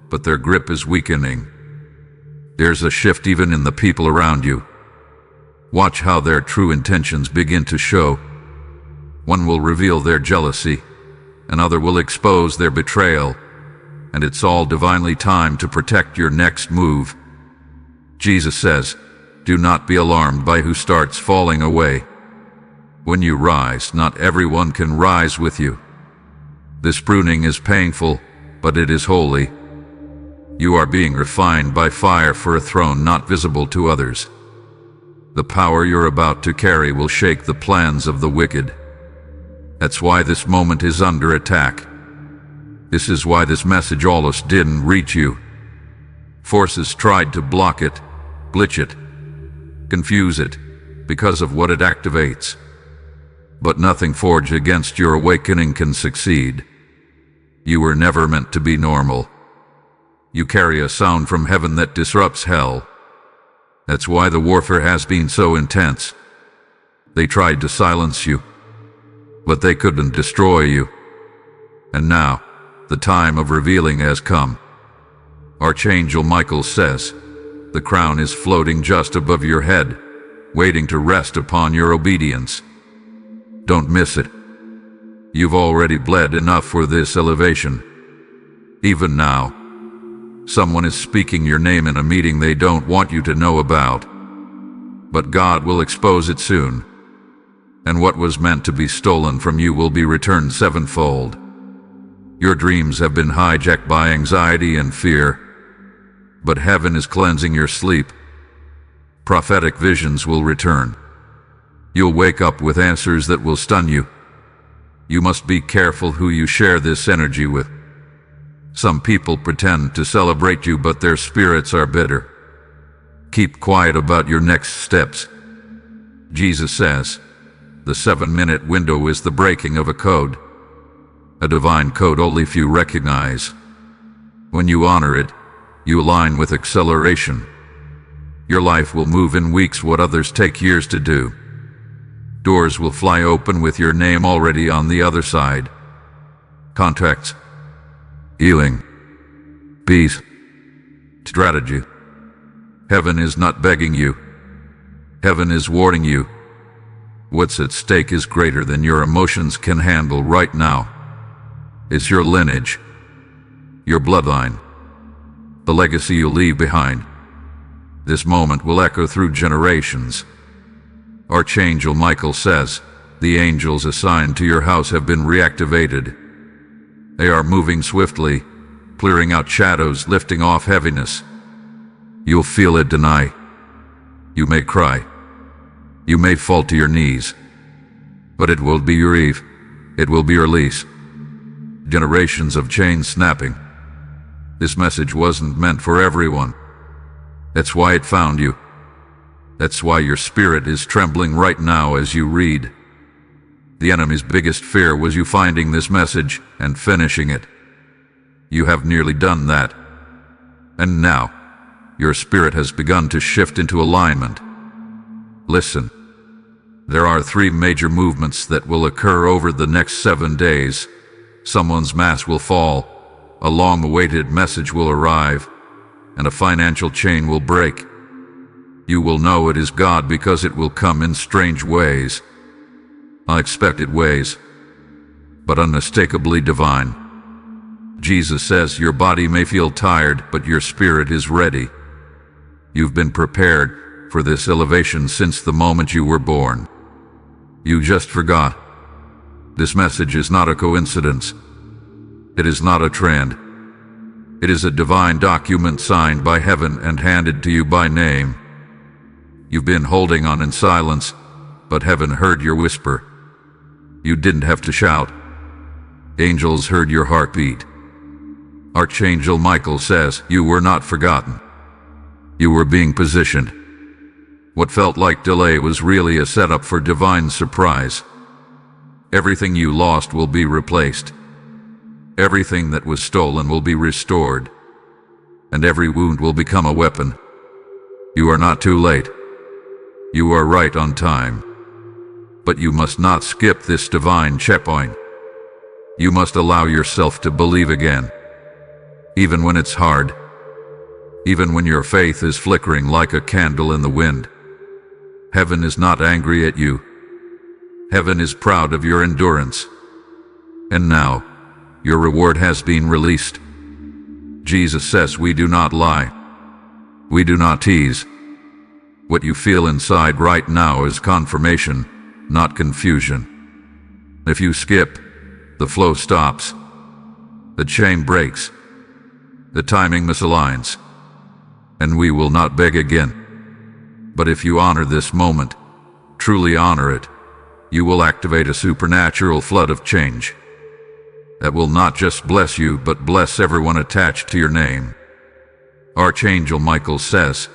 but their grip is weakening. There's a shift even in the people around you. Watch how their true intentions begin to show. One will reveal their jealousy, another will expose their betrayal, and it's all divinely timed to protect your next move. Jesus says, do not be alarmed by who starts falling away. When you rise, not everyone can rise with you. This pruning is painful, but it is holy. You are being refined by fire for a throne not visible to others. The power you're about to carry will shake the plans of the wicked. That's why this moment is under attack. This is why this message almost didn't reach you. Forces tried to block it, glitch it, confuse it, because of what it activates. But nothing forged against your awakening can succeed. You were never meant to be normal. You carry a sound from heaven that disrupts hell. That's why the warfare has been so intense. They tried to silence you, but they couldn't destroy you. And now, the time of revealing has come. Archangel Michael says, the crown is floating just above your head, waiting to rest upon your obedience. Don't miss it. You've already bled enough for this elevation. Even now, someone is speaking your name in a meeting they don't want you to know about. But God will expose it soon, and what was meant to be stolen from you will be returned sevenfold. Your dreams have been hijacked by anxiety and fear, but heaven is cleansing your sleep. Prophetic visions will return. You'll wake up with answers that will stun you. You must be careful who you share this energy with. Some people pretend to celebrate you, but their spirits are bitter. Keep quiet about your next steps. Jesus says, the 7-minute window is the breaking of a code. A divine code only few recognize. When you honor it, you align with acceleration. Your life will move in weeks what others take years to do. Doors will fly open with your name already on the other side. Contacts, healing, peace, strategy. Heaven is not begging you. Heaven is warning you. What's at stake is greater than your emotions can handle right now. It's your lineage, your bloodline, the legacy you leave behind. This moment will echo through generations. Archangel Michael says, the angels assigned to your house have been reactivated. They are moving swiftly, clearing out shadows, lifting off heaviness. You'll feel it tonight. You may cry. You may fall to your knees. But it will be your eve. It will be your release. Generations of chains snapping. This message wasn't meant for everyone. That's why it found you. That's why your spirit is trembling right now as you read. The enemy's biggest fear was you finding this message and finishing it. You have nearly done that. And now, your spirit has begun to shift into alignment. Listen. There are 3 major movements that will occur over the next 7 days. Someone's mask will fall, a long-awaited message will arrive, and a financial chain will break. You will know it is God because it will come in strange ways, unexpected ways, but unmistakably divine. Jesus says your body may feel tired, but your spirit is ready. You've been prepared for this elevation since the moment you were born. You just forgot. This message is not a coincidence. It is not a trend. It is a divine document signed by heaven and handed to you by name. You've been holding on in silence, but heaven heard your whisper. You didn't have to shout. Angels heard your heartbeat. Archangel Michael says you were not forgotten. You were being positioned. What felt like delay was really a setup for divine surprise. Everything you lost will be replaced. Everything that was stolen will be restored. And every wound will become a weapon. You are not too late. You are right on time. But you must not skip this divine checkpoint. You must allow yourself to believe again. Even when it's hard. Even when your faith is flickering like a candle in the wind. Heaven is not angry at you. Heaven is proud of your endurance. And now, your reward has been released. Jesus says we do not lie. We do not tease. What you feel inside right now is confirmation, not confusion. If you skip, the flow stops. The chain breaks. The timing misaligns. And we will not beg again. But if you honor this moment, truly honor it, you will activate a supernatural flood of change that will not just bless you, but bless everyone attached to your name. Archangel Michael says,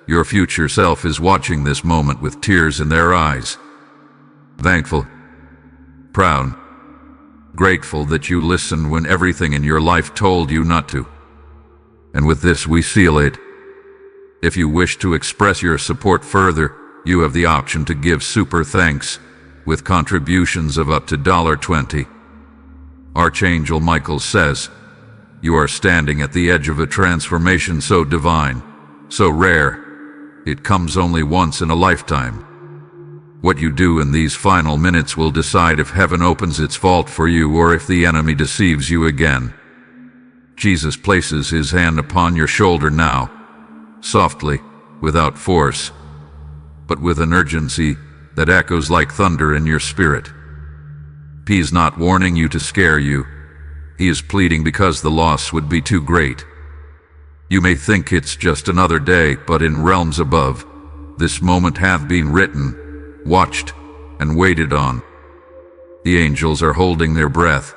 your future self is watching this moment with tears in their eyes. Thankful, proud, grateful that you listened when everything in your life told you not to. And with this we seal it. If you wish to express your support further, you have the option to give super thanks with contributions of up to $20. Archangel Michael says, "You are standing at the edge of a transformation so divine, so rare, it comes only once in a lifetime. What you do in these final minutes will decide if heaven opens its vault for you or if the enemy deceives you again." Jesus places his hand upon your shoulder now, softly, without force, but with an urgency that echoes like thunder in your spirit. He is not warning you to scare you. He is pleading because the loss would be too great. You may think it's just another day, but in realms above, this moment hath been written, watched, and waited on. The angels are holding their breath.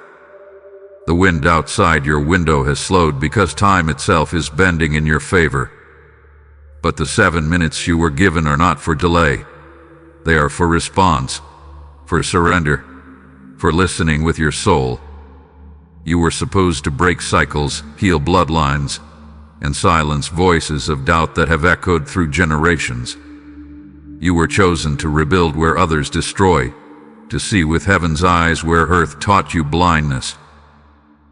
The wind outside your window has slowed because time itself is bending in your favor. But the 7 minutes you were given are not for delay. They are for response, for surrender, for listening with your soul. You were supposed to break cycles, heal bloodlines, and silence voices of doubt that have echoed through generations. You were chosen to rebuild where others destroy, to see with heaven's eyes where earth taught you blindness.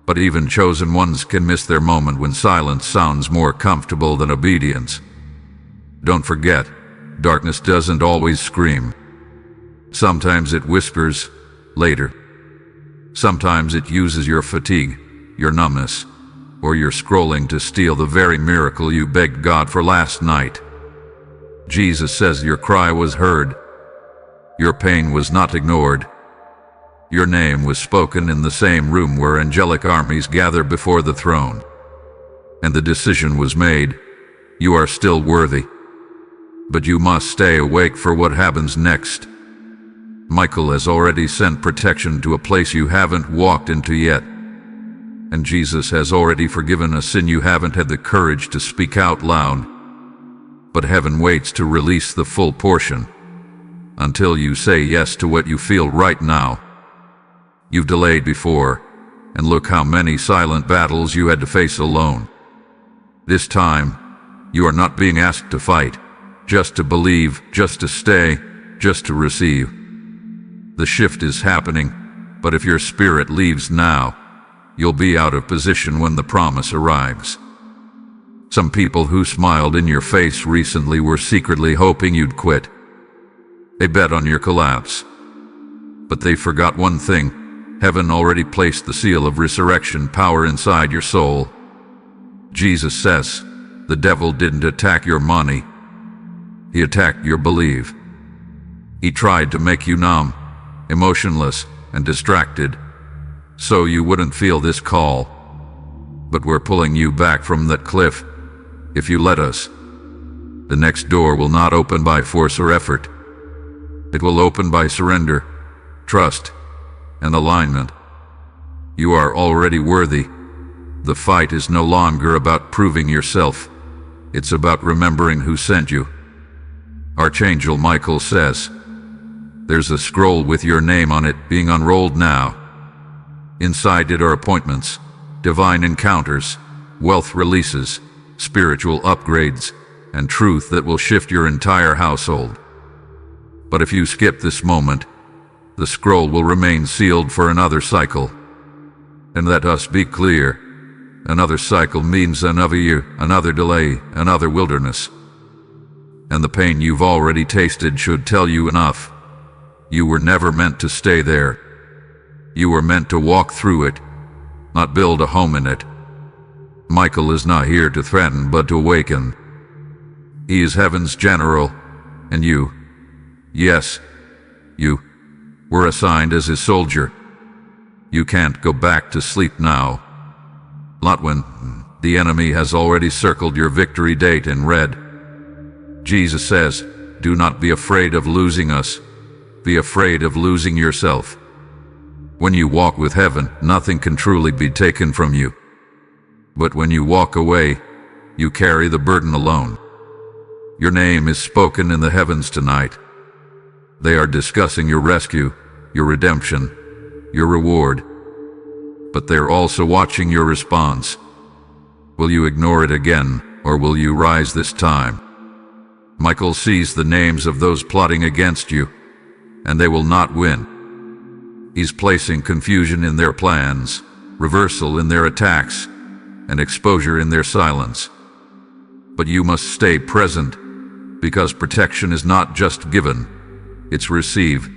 But even chosen ones can miss their moment when silence sounds more comfortable than obedience. Don't forget, darkness doesn't always scream. Sometimes it whispers, later. Sometimes it uses your fatigue, your numbness, or your scrolling to steal the very miracle you begged God for last night. Jesus says your cry was heard. Your pain was not ignored. Your name was spoken in the same room where angelic armies gather before the throne. And the decision was made. You are still worthy. But you must stay awake for what happens next. Michael has already sent protection to a place you haven't walked into yet. And Jesus has already forgiven a sin you haven't had the courage to speak out loud. But heaven waits to release the full portion until you say yes to what you feel right now. You've delayed before, and look how many silent battles you had to face alone. This time, you are not being asked to fight, just to believe, just to stay, just to receive. The shift is happening, but if your spirit leaves now, you'll be out of position when the promise arrives. Some people who smiled in your face recently were secretly hoping you'd quit. They bet on your collapse. But they forgot one thing. Heaven already placed the seal of resurrection power inside your soul. Jesus says, the devil didn't attack your money. He attacked your belief. He tried to make you numb, emotionless, and distracted, so you wouldn't feel this call. But we're pulling you back from that cliff, if you let us. The next door will not open by force or effort. It will open by surrender, trust, and alignment. You are already worthy. The fight is no longer about proving yourself. It's about remembering who sent you. Archangel Michael says, there's a scroll with your name on it being unrolled now. Inside it are appointments, divine encounters, wealth releases, spiritual upgrades, and truth that will shift your entire household. But if you skip this moment, the scroll will remain sealed for another cycle. And let us be clear, another cycle means another year, another delay, another wilderness. And the pain you've already tasted should tell you enough. You were never meant to stay there. You were meant to walk through it, not build a home in it. Michael is not here to threaten but to awaken. He is heaven's general, and you, yes, you, were assigned as his soldier. You can't go back to sleep now. Not when the enemy has already circled your victory date in red. Jesus says, do not be afraid of losing us. Be afraid of losing yourself. When you walk with heaven, nothing can truly be taken from you. But when you walk away, you carry the burden alone. Your name is spoken in the heavens tonight. They are discussing your rescue, your redemption, your reward. But they're also watching your response. Will you ignore it again, or will you rise this time? Michael sees the names of those plotting against you, and they will not win. He's placing confusion in their plans, reversal in their attacks, and exposure in their silence. But you must stay present, because protection is not just given, it's received.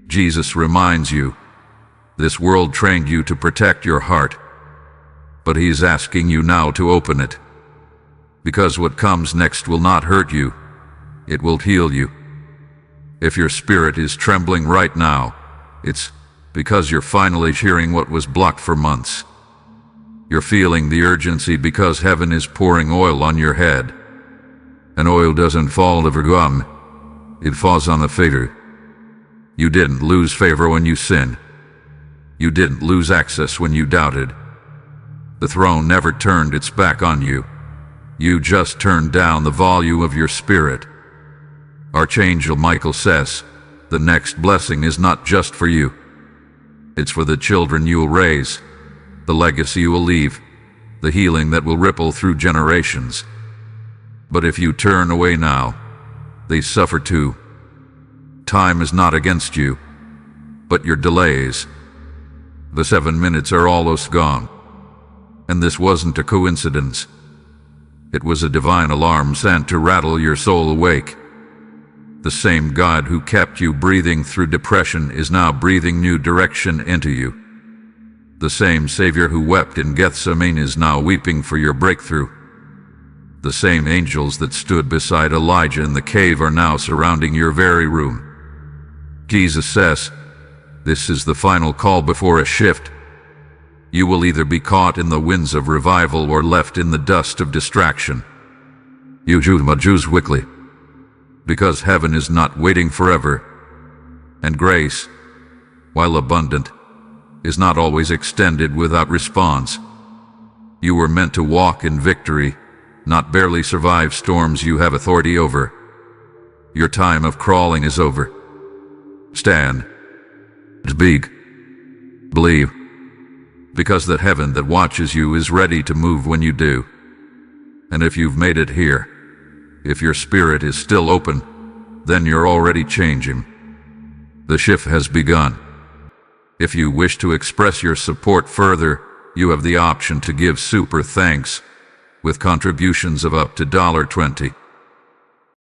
Jesus reminds you, this world trained you to protect your heart, but he's asking you now to open it. Because what comes next will not hurt you, it will heal you. If your spirit is trembling right now, it's because you're finally hearing what was blocked for months. You're feeling the urgency because heaven is pouring oil on your head. And oil doesn't fall over gum, it falls on the favor. You didn't lose favor when you sinned. You didn't lose access when you doubted. The throne never turned its back on you. You just turned down the volume of your spirit. Archangel Michael says, the next blessing is not just for you. It's for the children you will raise, the legacy you will leave, the healing that will ripple through generations. But if you turn away now, they suffer too. Time is not against you, but your delays. The 7 minutes are almost gone. And this wasn't a coincidence. It was a divine alarm sent to rattle your soul awake. The same God who kept you breathing through depression is now breathing new direction into you. The same Savior who wept in Gethsemane is now weeping for your breakthrough. The same angels that stood beside Elijah in the cave are now surrounding your very room. Jesus says, this is the final call before a shift. You will either be caught in the winds of revival or left in the dust of distraction. You choose quickly, because heaven is not waiting forever, and grace, while abundant, is not always extended without response. You were meant to walk in victory, not barely survive storms you have authority over. Your time of crawling is over. Stand. Speak. Believe. Because the heaven that watches you is ready to move when you do. And if you've made it here, if your spirit is still open, then you're already changing. The shift has begun. If you wish to express your support further, you have the option to give super thanks with contributions of up to $20.